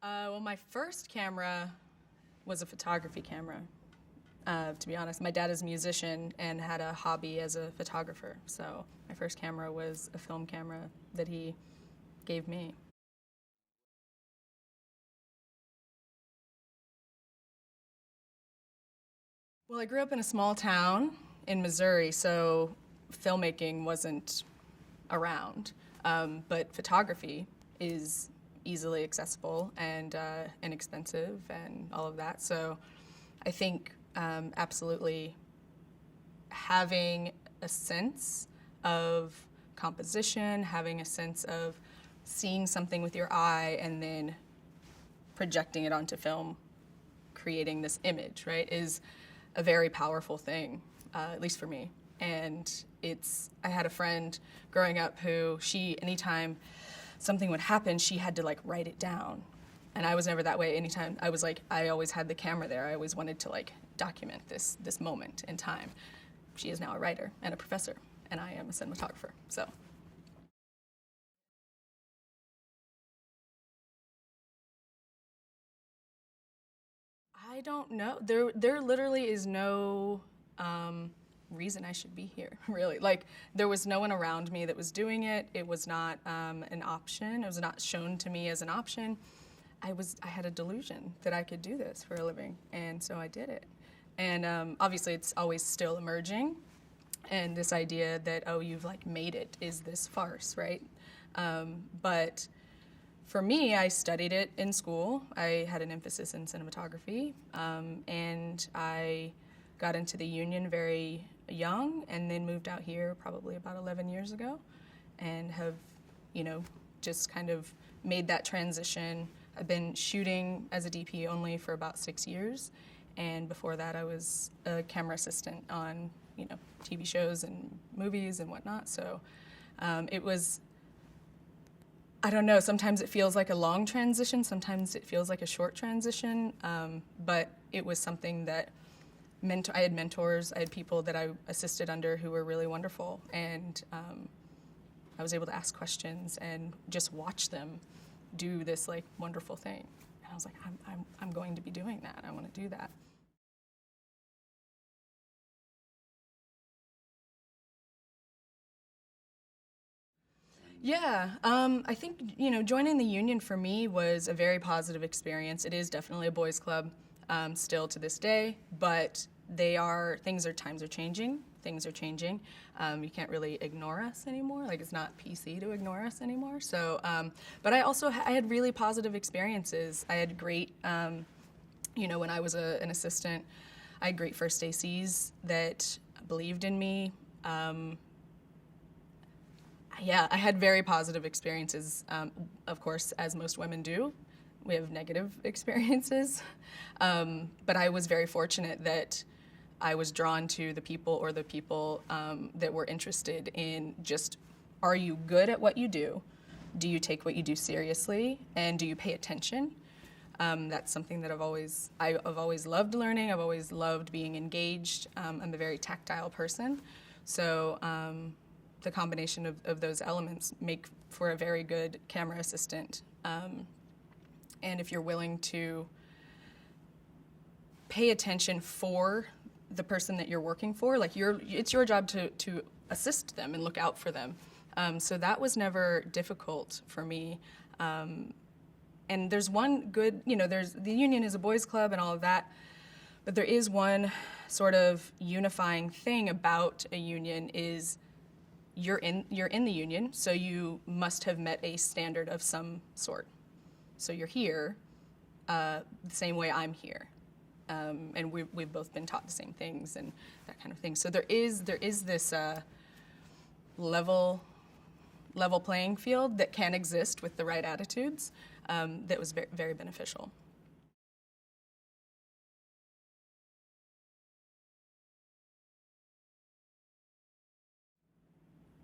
Well, my first camera was a photography camera. To be honest, my dad is a musician and had a hobby as a photographer. So my first camera was a film camera that he gave me. Well, I grew up in a small town in Missouri, so filmmaking wasn't around. But photography is easily accessible and inexpensive and all of that. So I think absolutely having a sense of composition, having a sense of seeing something with your eye and then projecting it onto film, creating this image, right, is a very powerful thing, at least for me. And I had a friend growing up who anytime something would happen, she had to like write it down. And I was never that way. Anytime I always had the camera there. I always wanted to like document this moment in time. She is now a writer and a professor, and I am a cinematographer, so. I don't know. There literally is no reason I should be here, really. Like, there was no one around me that was doing it. It was not an option. It was not shown to me as an option. I had a delusion that I could do this for a living, and so I did it. And obviously, it's always still emerging, and this idea that, oh, you've like made it is this farce, right? But for me, I studied it in school. I had an emphasis in cinematography, and I got into the union very young and then moved out here probably about 11 years ago and have, just kind of made that transition. I've been shooting as a DP only for about 6 years, and before that I was a camera assistant on, TV shows and movies and whatnot. So it was, I don't know, sometimes it feels like a long transition, sometimes it feels like a short transition, but it was something that I had mentors, I had people that I assisted under who were really wonderful, and I was able to ask questions and just watch them do this like wonderful thing. And I was like, I'm going to be doing that, I want to do that. Yeah, I think, joining the union for me was a very positive experience. It is definitely a boys' club still to this day, but times are changing. Things are changing. You can't really ignore us anymore. Like, it's not PC to ignore us anymore. So, but I had really positive experiences. I had great, when I was an assistant, I had great first ACs that believed in me. Yeah, I had very positive experiences, of course, as most women do. We have negative experiences. But I was very fortunate that I was drawn to the people that were interested in just, are you good at what you do? Do you take what you do seriously? And do you pay attention? That's something that I've always loved learning. I've always loved being engaged. I'm a very tactile person. So the combination of those elements make for a very good camera assistant. And if you're willing to pay attention for the person that you're working for, like it's your job to assist them and look out for them. So that was never difficult for me. And there's one good, the union is a boys' club and all of that, but there is one sort of unifying thing about a union is you're in the union, so you must have met a standard of some sort. So you're here the same way I'm here. And we've both been taught the same things and that kind of thing. So there is this level playing field that can exist with the right attitudes that was very, very beneficial.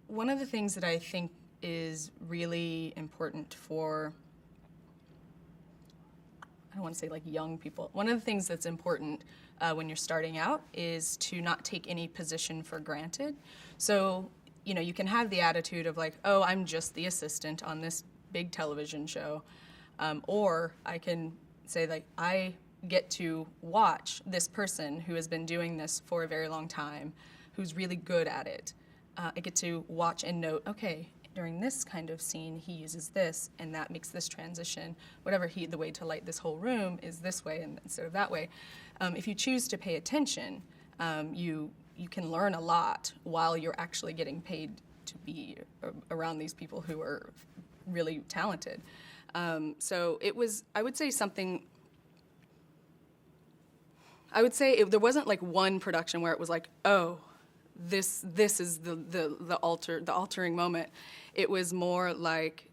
One of the things that I think is really important for, I don't want to say like young people, one of the things that's important when you're starting out is to not take any position for granted. So, you can have the attitude of like, oh, I'm just the assistant on this big television show. Or I can say, like, I get to watch this person who has been doing this for a very long time, who's really good at it. I get to watch and note, okay, during this kind of scene, he uses this, and that makes this transition. Whatever the way to light this whole room is this way instead of that way. If you choose to pay attention, you can learn a lot while you're actually getting paid to be around these people who are really talented. So it was, I would say something. I would say there wasn't like one production where it was like, oh, this is the altering moment. It was more like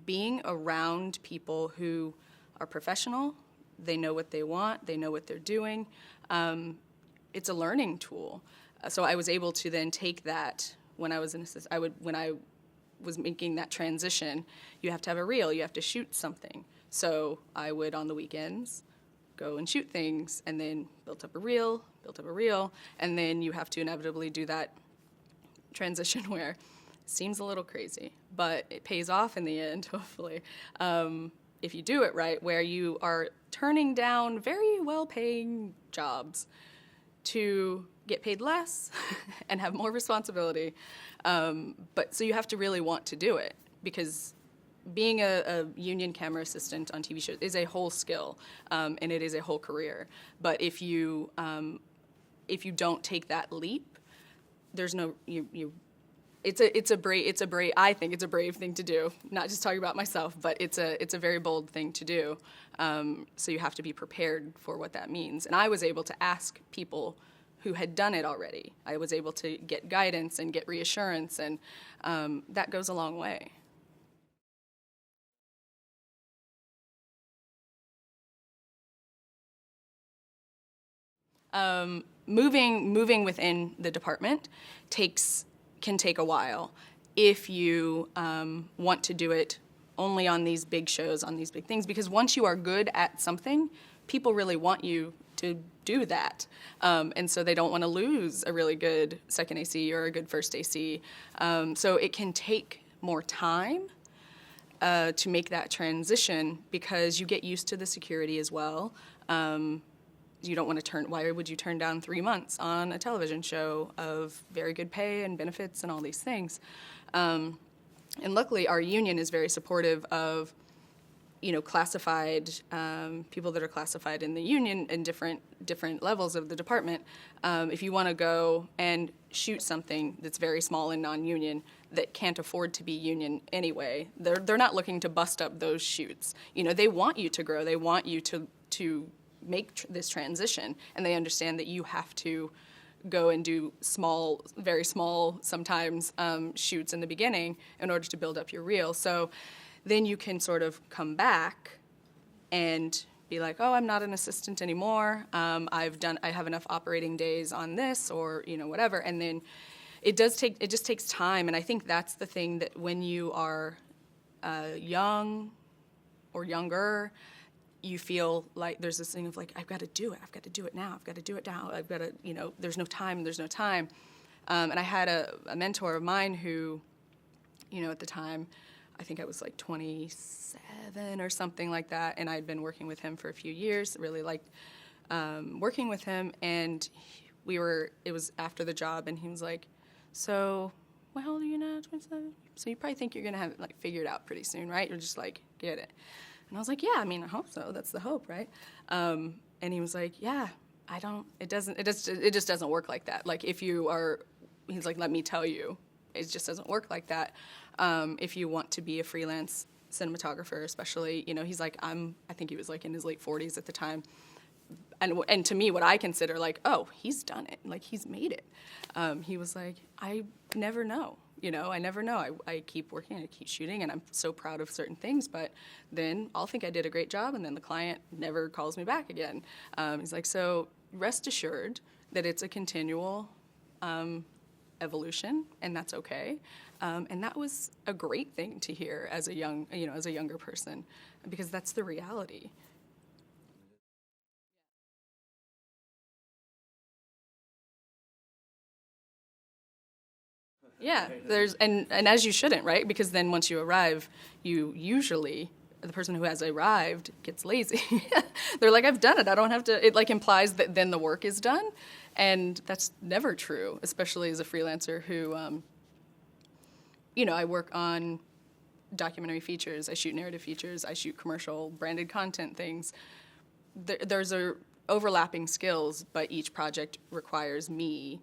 being around people who are professional. They know what they want. They know what they're doing. It's a learning tool. So I was able to then take that when I was an assistant. When I was making that transition, you have to have a reel. You have to shoot something. So I would on the weekends go and shoot things, and then built up a reel, and then you have to inevitably do that transition where it seems a little crazy, but it pays off in the end, hopefully, if you do it right, where you are turning down very well-paying jobs to get paid less and have more responsibility. But so you have to really want to do it, because being a union camera assistant on TV shows is a whole skill, and it is a whole career. But if you don't take that leap, there's no it's a brave I think it's a brave thing to do. Not just talking about myself, but it's a very bold thing to do. So you have to be prepared for what that means. And I was able to ask people who had done it already. I was able to get guidance and get reassurance, and that goes a long way. Moving within the department can take a while if you want to do it only on these big shows, on these big things, because once you are good at something, people really want you to do that. And so they don't want to lose a really good second AC or a good first AC. So it can take more time to make that transition, because you get used to the security as well. You don't want to why would you turn down 3 months on a television show of very good pay and benefits and all these things? And luckily, our union is very supportive of, classified people that are classified in the union in different levels of the department. If you want to go and shoot something that's very small and non-union that can't afford to be union anyway, they're not looking to bust up those shoots. They want you to grow. They want you to make this transition, and they understand that you have to go and do very small, sometimes shoots in the beginning in order to build up your reel. So then you can sort of come back and be like, oh, I'm not an assistant anymore. I have enough operating days on this, or whatever. And then it just takes time. And I think that's the thing, that when you are young or younger, you feel like there's this thing of like, I've got to do it now, I've got to, there's no time. And I had a mentor of mine who, at the time, I think I was like 27 or something like that, and I'd been working with him for a few years, really liked working with him, and it was after the job, and he was like, so, how old are you now, 27? So you probably think you're going to have it like figured out pretty soon, right? You're just like, get it. And I was like, yeah, I hope so. That's the hope, right? And he was like, yeah, it just doesn't work like that. Like he's like, let me tell you, it just doesn't work like that. If you want to be a freelance cinematographer, especially, he's like, I think he was like in his late 40s at the time. And to me, what I consider like, oh, he's done it. Like, he's made it. He was like, I never know. I never know. I keep working, I keep shooting, and I'm so proud of certain things, but then I'll think I did a great job, and then the client never calls me back again. He's like, so rest assured that it's a continual evolution, and that's okay. And that was a great thing to hear as a younger person, because that's the reality. Yeah, and as you shouldn't, right? Because then once you arrive, you usually, the person who has arrived gets lazy. They're like, I've done it. I don't have to. It like implies that then the work is done, and that's never true, especially as a freelancer who, I work on documentary features, I shoot narrative features, I shoot commercial branded content things. There's overlapping skills, but each project requires me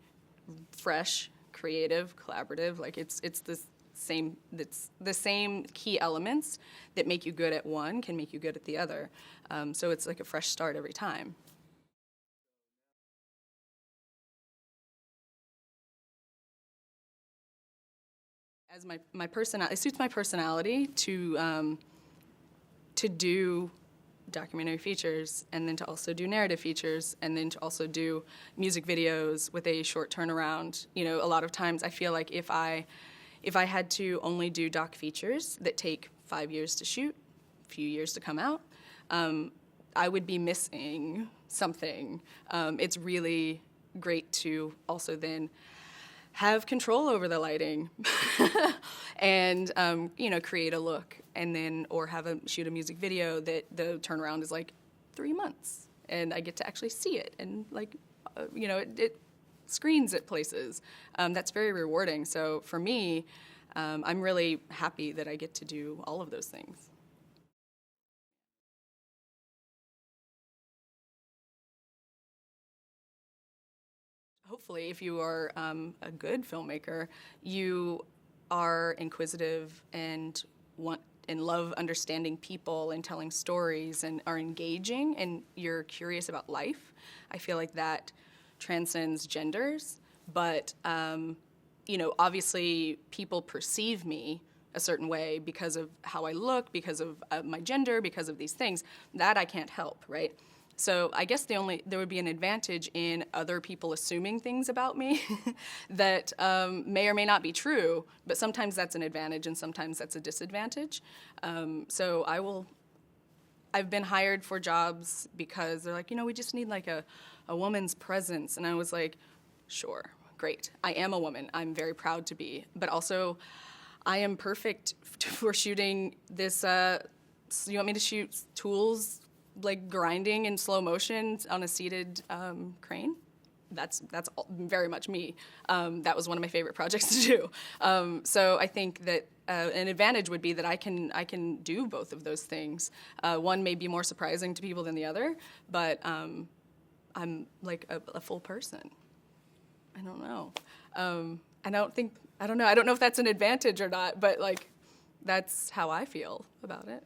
fresh, creative, collaborative. Like it's the same key elements that make you good at one can make you good at the other. So it's like a fresh start every time. As my personality, it suits my personality to do documentary features, and then to also do narrative features, and then to also do music videos with a short turnaround. A lot of times I feel like if I had to only do doc features that take 5 years to shoot, a few years to come out, I would be missing something. It's really great to also then have control over the lighting and create a look, and then or shoot a music video that the turnaround is like 3 months, and I get to actually see it, and it screens at places. That's very rewarding. So for me, I'm really happy that I get to do all of those things. Hopefully, if you are a good filmmaker, you are inquisitive and love understanding people and telling stories and are engaging, and you're curious about life. I feel like that transcends genders, but obviously people perceive me a certain way because of how I look, because of my gender, because of these things. That I can't help, right? So I guess there would be an advantage in other people assuming things about me that may or may not be true, but sometimes that's an advantage and sometimes that's a disadvantage. So I've been hired for jobs because they're like, we just need like a woman's presence. And I was like, sure, great. I am a woman. I'm very proud to be. But also, I am perfect for shooting this. You want me to shoot tools like grinding in slow motion on a seated crane? That's very much me. That was one of my favorite projects to do. So I think that an advantage would be that I can do both of those things. One may be more surprising to people than the other, but I'm like a full person. I don't know. I don't know. I don't know if that's an advantage or not, but like that's how I feel about it.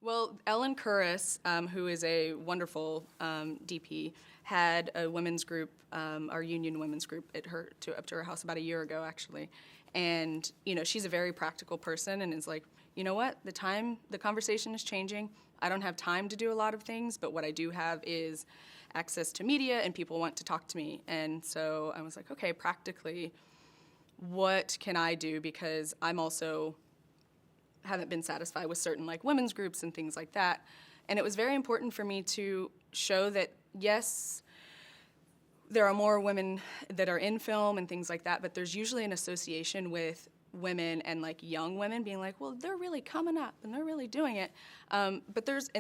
Well, Ellen Curris, who is a wonderful DP, had a women's group, our union women's group, up to her house about a year ago, actually. And she's a very practical person, and is like, you know what? The conversation is changing. I don't have time to do a lot of things, but what I do have is access to media, and people want to talk to me. And so I was like, okay, practically, what can I do? Because I'm also haven't been satisfied with certain like women's groups and things like that. And it was very important for me to show that, yes, there are more women that are in film and things like that, but there's usually an association with women and like young women being like, well, they're really coming up and they're really doing it.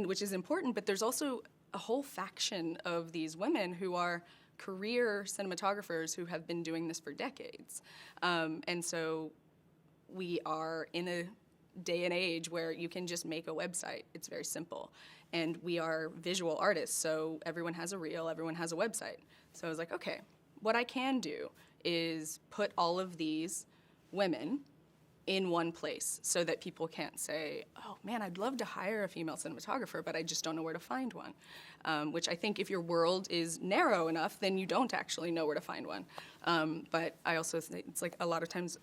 Which is important, but there's also a whole faction of these women who are career cinematographers who have been doing this for decades. And so we are in a day and age where you can just make a website. It's very simple. And we are visual artists, so everyone has a reel, everyone has a website. So I was like, okay, what I can do is put all of these women in one place so that people can't say, oh man, I'd love to hire a female cinematographer, but I just don't know where to find one. Which I think if your world is narrow enough, then you don't actually know where to find one. But I also think it's like a lot of times,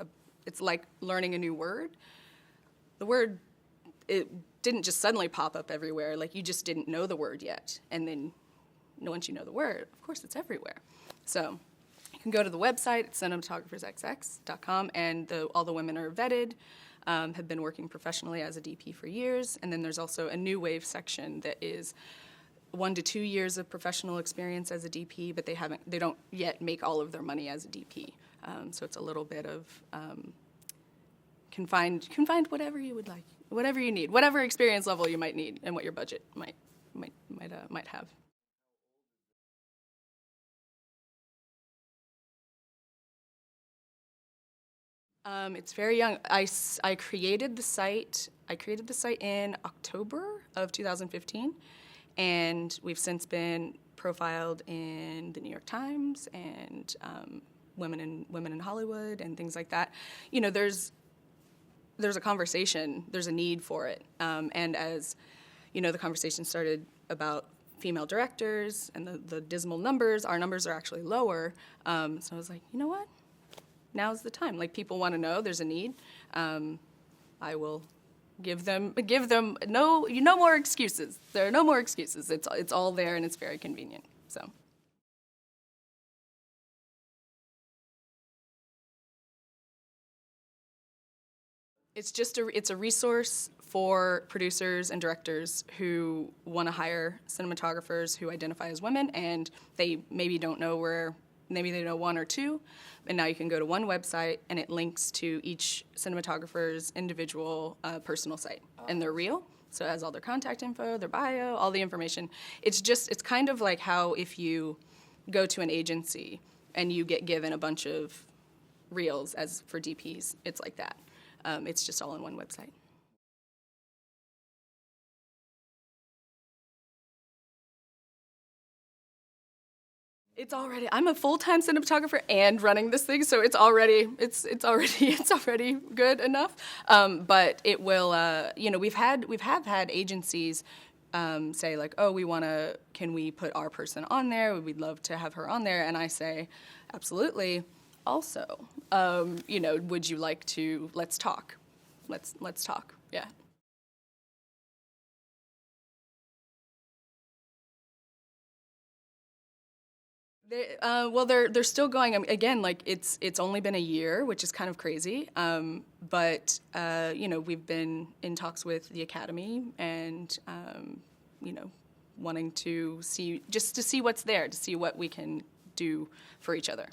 it's like learning a new word. The word, it didn't just suddenly pop up everywhere, like you just didn't know the word yet. And then once you know the word, of course it's everywhere. So you can go to the website, cinematographersxx.com, and all the women are vetted, have been working professionally as a DP for years. And then there's also a new wave section that is 1 to 2 years of professional experience as a DP, but they don't yet make all of their money as a DP. So it's a little bit of can find whatever you would like, whatever you need, whatever experience level you might need, and what your budget might have. It's very young. I created the site. I created the site in October of 2015, and we've since been profiled in the New York Times and Women in Hollywood and things like that. You know, there's a conversation. There's a need for it, and as you know, the conversation started about female directors and the dismal numbers. Our numbers are actually lower. So I was like, you know what? Now's the time. Like, people want to know there's a need. I will give them no more excuses. There are no more excuses. It's all there, and it's very convenient. So. It's a resource for producers and directors who want to hire cinematographers who identify as women, and they maybe don't know where. Maybe they know one or two, and now you can go to one website, and it links to each cinematographer's individual personal site, and they're real, so it has all their contact info, their bio, all the information. It's kind of like how if you go to an agency and you get given a bunch of reels as for DPs, it's like that. It's just all on one website. I'm a full-time cinematographer and running this thing, so it's already good enough. But it will, you know, we've had agencies say like, oh, can we put our person on there? We'd love to have her on there, and I say, absolutely. Also, you know, would you like to? Let's talk. Let's talk. Yeah. They're still going. Again, like it's only been a year, which is kind of crazy. But you know, we've been in talks with the Academy, and you know, wanting to see what's there, to see what we can do for each other.